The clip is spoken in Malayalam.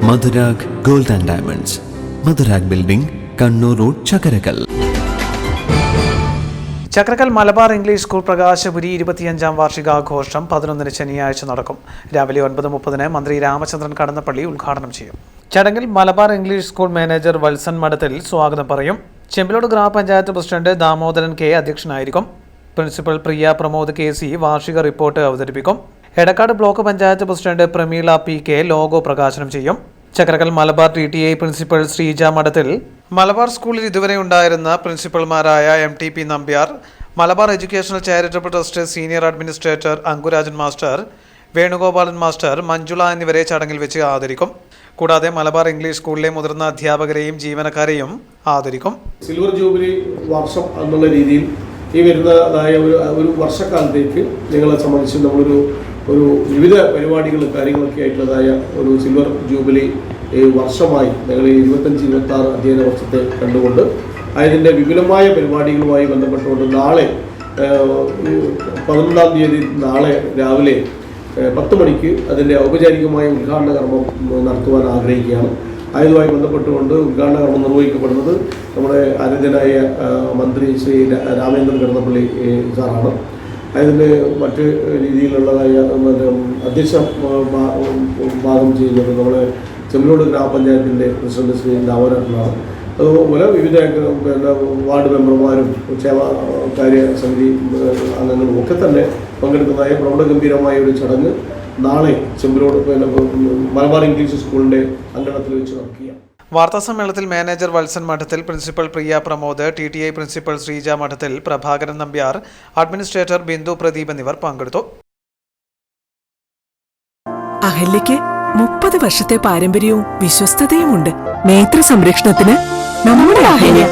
Madhurag gold and diamonds, Madhurag building, Kannur road, Chakkarakkal. Chakkarakkal Malabar English school Prakashapuri 25ാം വാർഷികാഘോഷം 11 ശനിയാഴ്ച നടക്കും. രാവിലെ 9:30 മന്ത്രി രാമചന്ദ്രൻ കടന്നപ്പള്ളി ഉദ്ഘാടനം ചെയ്യും. ചടങ്ങിൽ Malabar English school manager Valsan Madathil സ്വാഗതം പറയും. ചെമ്പിലോട് ഗ്രാമപഞ്ചായത്ത് പ്രസിഡന്റ് ദാമോദരൻ കെ അധ്യക്ഷനായിരിക്കും. പ്രിൻസിപ്പൽ പ്രിയ പ്രമോദ് KC വാർഷിക റിപ്പോർട്ട് അവതരിപ്പിക്കും. Edakkad block panchayat president Prameela PK logo പ്രകാശനം ചെയ്യും. ചക്രക്കൽ മലബാർ TTI പ്രിൻസിപ്പൽ ശ്രീജ മഠത്തിൽ, മലബാർ സ്കൂളിൽ ഇതുവരെ ഉണ്ടായിരുന്ന പ്രിൻസിപ്പൽമാരായ MTP Nambiar, Malabar educational charitable trust senior administrator Ankurajan master, Venugopalan master, Manjula എന്നിവരെ ചടങ്ങിൽ വെച്ച് ആദരിക്കും. കൂടാതെ മലബാർ ഇംഗ്ലീഷ് സ്കൂളിലെ മുതിർന്ന അധ്യാപകരെയും ജീവനക്കാരെയും ആദരിക്കും. സിൽവർ ജൂബിലി വർഷം എന്നുള്ള രീതിയിൽ ഈ വരുന്നതായ ഒരു വർഷക്കാലത്തേക്ക് നിങ്ങളെ സംബന്ധിച്ച് നമ്മളൊരു വിവിധ പരിപാടികളും കാര്യങ്ങളൊക്കെ ആയിട്ടുള്ളതായ ഒരു സിൽവർ ജൂബിലി വർഷമായി ഞങ്ങൾ 25-26 അധ്യയന വർഷത്തെ കണ്ടുകൊണ്ട് അതിൻ്റെ വിപുലമായ പരിപാടികളുമായി ബന്ധപ്പെട്ടുകൊണ്ട് നാളെ 11-ാം തീയതി നാളെ രാവിലെ 10 മണിക്ക് അതിൻ്റെ ഔപചാരികമായ ഉദ്ഘാടന കർമ്മം നടത്തുവാൻ ആഗ്രഹിക്കുകയാണ്. അതുമായി ബന്ധപ്പെട്ടുകൊണ്ട് ഉദ്ഘാടന കർമ്മം നിർവഹിക്കപ്പെടുന്നത് നമ്മുടെ ആരാധ്യനായ മന്ത്രി ശ്രീ രാമേന്ദ്രൻ കടന്നപ്പള്ളി സാറാണ്. അതിന് മറ്റ് രീതിയിലുള്ളതായ അധ്യക്ഷ ഭാഗം ചെയ്യുന്നത് നമ്മുടെ ചെമ്പിലോട് ഗ്രാമപഞ്ചായത്തിൻ്റെ പ്രസിഡന്റ് ശ്രീ ദാമോദരനാണ്. അതുപോലെ വിവിധ വാർഡ് മെമ്പർമാരും ക്ഷേമകാര്യ സമിതി അംഗങ്ങളും ഒക്കെ തന്നെ പങ്കെടുക്കുന്നതായ പ്രൗഢഗംഭീരമായ ഒരു ചടങ്ങ് നാളെ ചെമ്പിലോട് മലബാർ ഇംഗ്ലീഷ് സ്കൂളിൻ്റെ അങ്കണത്തിൽ വെച്ച് നടക്കുക. വാർത്താസമ്മേളനത്തിൽ മാനേജർ വത്സൻ മഠത്തിൽ, principal Priya Pramod, TTI principal Sreeja മഠത്തിൽ, പ്രഭാകരൻ നമ്പ്യാർ, അഡ്മിനിസ്ട്രേറ്റർ ബിന്ദു പ്രദീപ് എന്നിവർ പങ്കെടുത്തു. അഹല്യയ്ക്ക് 30 വർഷത്തെ പാരമ്പര്യവും വിശ്വസ്തതയുമുണ്ട്. നേത്ര സംരക്ഷണത്തിന് നമ്മുടെ അഹല്യ.